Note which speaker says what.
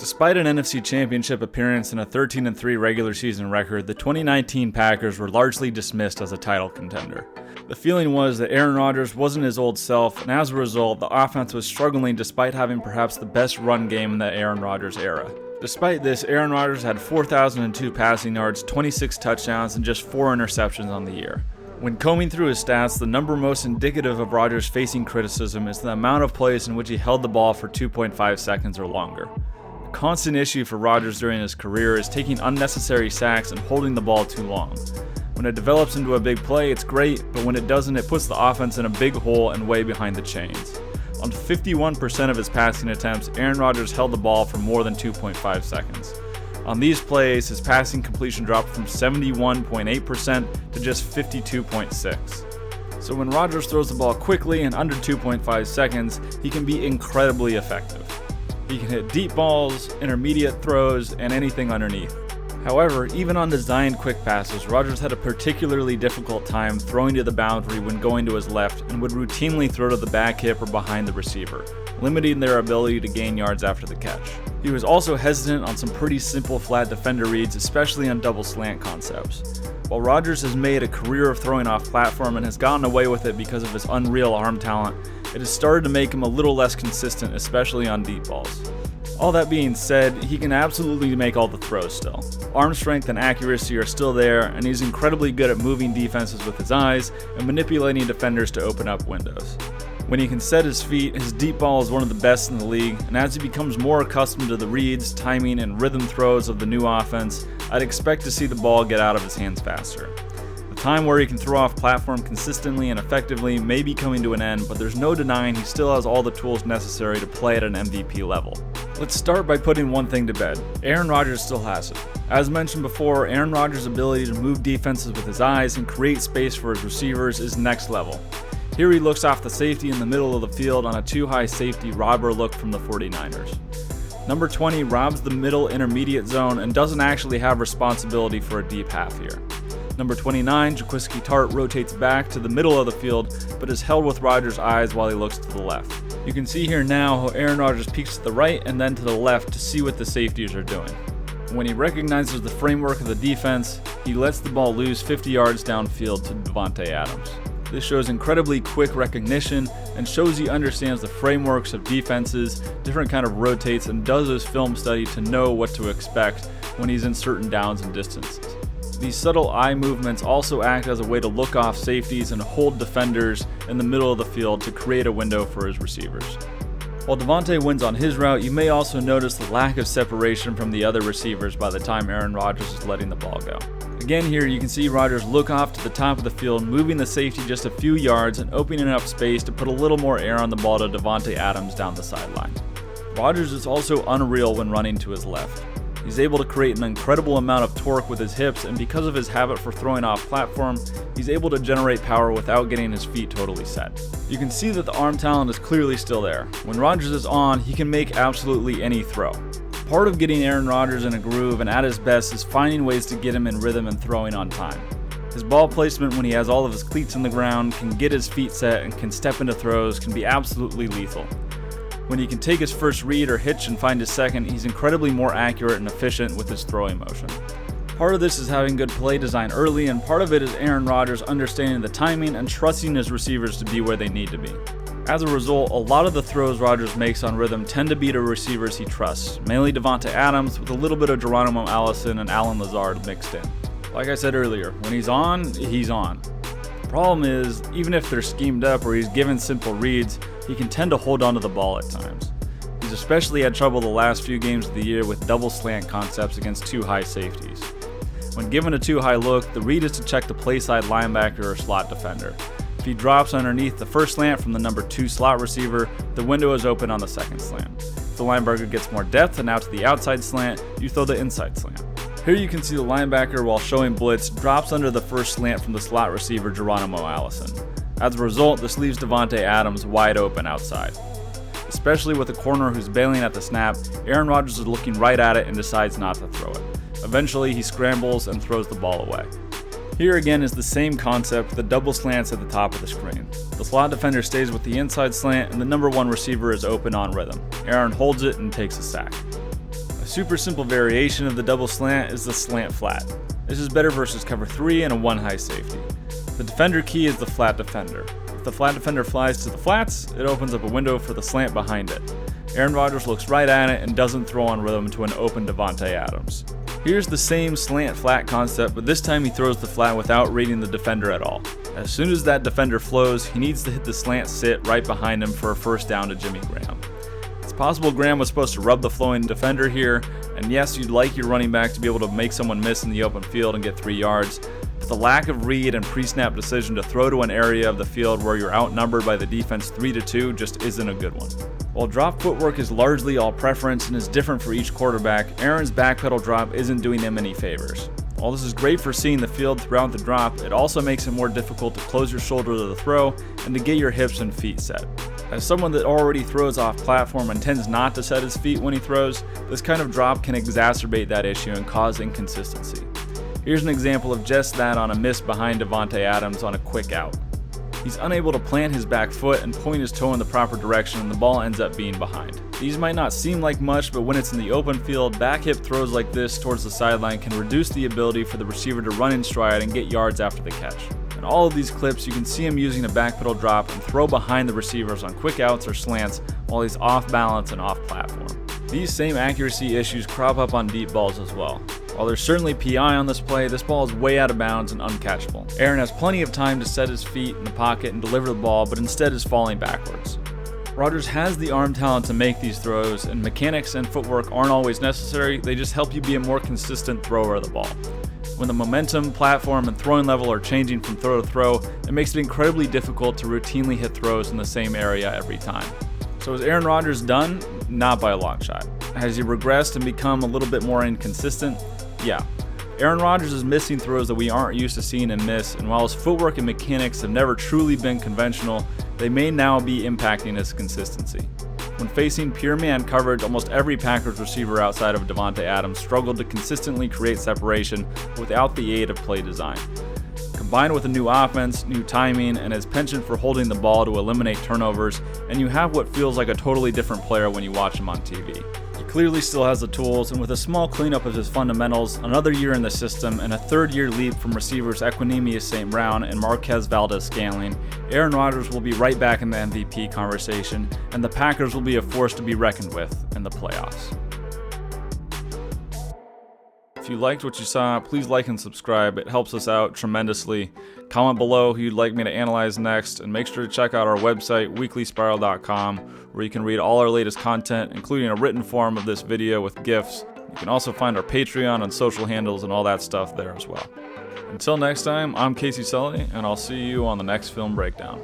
Speaker 1: Despite an NFC Championship appearance and a 13-3 regular season record, the 2019 Packers were largely dismissed as a title contender. The feeling was that Aaron Rodgers wasn't his old self, and as a result, the offense was struggling despite having perhaps the best run game in the Aaron Rodgers era. Despite this, Aaron Rodgers had 4,002 passing yards, 26 touchdowns, and just 4 interceptions on the year. When combing through his stats, the number most indicative of Rodgers facing criticism is the amount of plays in which he held the ball for 2.5 seconds or longer. A constant issue for Rodgers during his career is taking unnecessary sacks and holding the ball too long. When it develops into a big play, it's great, but when it doesn't, it puts the offense in a big hole and way behind the chains. On 51% of his passing attempts, Aaron Rodgers held the ball for more than 2.5 seconds. On these plays, his passing completion dropped from 71.8% to just 52.6%. So when Rodgers throws the ball quickly and under 2.5 seconds, he can be incredibly effective. He can hit deep balls, intermediate throws, and anything underneath. However, even on designed quick passes, Rodgers had a particularly difficult time throwing to the boundary when going to his left and would routinely throw to the back hip or behind the receiver, limiting their ability to gain yards after the catch. He was also hesitant on some pretty simple flat defender reads, especially on double slant concepts. While Rodgers has made a career of throwing off platform and has gotten away with it because of his unreal arm talent, it has started to make him a little less consistent, especially on deep balls. All that being said, he can absolutely make all the throws still. Arm strength and accuracy are still there, and he's incredibly good at moving defenses with his eyes and manipulating defenders to open up windows. When he can set his feet, his deep ball is one of the best in the league, and as he becomes more accustomed to the reads, timing, and rhythm throws of the new offense, I'd expect to see the ball get out of his hands faster. The time where he can throw off platform consistently and effectively may be coming to an end, but there's no denying he still has all the tools necessary to play at an MVP level. Let's start by putting one thing to bed. Aaron Rodgers still has it. As mentioned before, Aaron Rodgers' ability to move defenses with his eyes and create space for his receivers is next level. Here he looks off the safety in the middle of the field on a too-high safety robber look from the 49ers. Number 20 robs the middle intermediate zone and doesn't actually have responsibility for a deep half here. Number 29, Jaquiski Tartt rotates back to the middle of the field, but is held with Rodgers' eyes while he looks to the left. You can see here now how Aaron Rodgers peeks to the right and then to the left to see what the safeties are doing. When he recognizes the framework of the defense, he lets the ball loose 50 yards downfield to Davante Adams. This shows incredibly quick recognition and shows he understands the frameworks of defenses, different kind of rotates, and does his film study to know what to expect when he's in certain downs and distances. These subtle eye movements also act as a way to look off safeties and hold defenders in the middle of the field to create a window for his receivers. While Davante wins on his route, you may also notice the lack of separation from the other receivers by the time Aaron Rodgers is letting the ball go. Again here you can see Rodgers look off to the top of the field, moving the safety just a few yards and opening up space to put a little more air on the ball to Davante Adams down the sideline. Rodgers is also unreal when running to his left. He's able to create an incredible amount of torque with his hips, and because of his habit for throwing off platform, he's able to generate power without getting his feet totally set. You can see that the arm talent is clearly still there. When Rodgers is on, he can make absolutely any throw. Part of getting Aaron Rodgers in a groove and at his best is finding ways to get him in rhythm and throwing on time. His ball placement when he has all of his cleats in the ground, can get his feet set, and can step into throws can be absolutely lethal. When he can take his first read or hitch and find his second, he's incredibly more accurate and efficient with his throwing motion. Part of this is having good play design early, and part of it is Aaron Rodgers understanding the timing and trusting his receivers to be where they need to be. As a result, a lot of the throws Rodgers makes on rhythm tend to be to receivers he trusts, mainly Davante Adams with a little bit of Geronimo Allison and Allen Lazard mixed in. Like I said earlier, when he's on, he's on. The problem is, even if they're schemed up or he's given simple reads, he can tend to hold onto the ball at times. He's especially had trouble the last few games of the year with double slant concepts against too high safeties. When given a too high look, the read is to check the play side linebacker or slot defender. If he drops underneath the first slant from the number 2 slot receiver, the window is open on the second slant. If the linebacker gets more depth and out to the outside slant, you throw the inside slant. Here you can see the linebacker, while showing blitz, drops under the first slant from the slot receiver Geronimo Allison. As a result, this leaves Davante Adams wide open outside. Especially with a corner who's bailing at the snap, Aaron Rodgers is looking right at it and decides not to throw it. Eventually, he scrambles and throws the ball away. Here again is the same concept, the double slants at the top of the screen. The slot defender stays with the inside slant and the number 1 receiver is open on rhythm. Aaron holds it and takes a sack. A A super simple variation of the double slant is the slant flat. This is better versus cover 3 and a 1 high safety. The defender key is the flat defender. If the flat defender flies to the flats, it opens up a window for the slant behind it. Aaron Rodgers looks right at it and doesn't throw on rhythm to an open Davante Adams. Here's the same slant flat concept, but this time he throws the flat without reading the defender at all. As soon as that defender flows, he needs to hit the slant sit right behind him for a first down to Jimmy Graham. It's possible Graham was supposed to rub the flowing defender here, and yes, you'd like your running back to be able to make someone miss in the open field and get 3 yards, but the lack of read and pre-snap decision to throw to an area of the field where you're outnumbered by the defense 3-2 just isn't a good one. While drop footwork is largely all preference and is different for each quarterback, Aaron's backpedal drop isn't doing him any favors. While this is great for seeing the field throughout the drop, it also makes it more difficult to close your shoulder to the throw and to get your hips and feet set. As someone that already throws off platform and tends not to set his feet when he throws, this kind of drop can exacerbate that issue and cause inconsistency. Here's an example of just that on a miss behind Davante Adams on a quick out. He's unable to plant his back foot and point his toe in the proper direction, and the ball ends up being behind. These might not seem like much, but when it's in the open field, back hip throws like this towards the sideline can reduce the ability for the receiver to run in stride and get yards after the catch. In all of these clips, you can see him using a backpedal drop and throw behind the receivers on quick outs or slants while he's off balance and off platform. These same accuracy issues crop up on deep balls as well. While there's certainly PI on this play, this ball is way out of bounds and uncatchable. Aaron has plenty of time to set his feet in the pocket and deliver the ball, but instead is falling backwards. Rodgers has the arm talent to make these throws, and mechanics and footwork aren't always necessary, they just help you be a more consistent thrower of the ball. When the momentum, platform, and throwing level are changing from throw to throw, it makes it incredibly difficult to routinely hit throws in the same area every time. So is Aaron Rodgers done? Not by a long shot. Has he regressed and become a little bit more inconsistent? Yeah. Aaron Rodgers is missing throws that we aren't used to seeing him miss, and while his footwork and mechanics have never truly been conventional, they may now be impacting his consistency. When facing pure man coverage, almost every Packers receiver outside of Davante Adams struggled to consistently create separation without the aid of play design. Combined with a new offense, new timing, and his penchant for holding the ball to eliminate turnovers, and you have what feels like a totally different player when you watch him on TV. He clearly still has the tools, and with a small cleanup of his fundamentals, another year in the system, and a third-year leap from receivers Equanimeous St. Brown and Marquez Valdez-Scantling, Aaron Rodgers will be right back in the MVP conversation, and the Packers will be a force to be reckoned with in the playoffs. If you liked what you saw, please like and subscribe. It helps us out tremendously. Comment below who you'd like me to analyze next, and make sure to check out our website, weeklyspiral.com, where you can read all our latest content, including a written form of this video with GIFs. You can also find our Patreon and social handles and all that stuff there as well. Until next time, I'm Casey Sully, and I'll see you on the next film breakdown.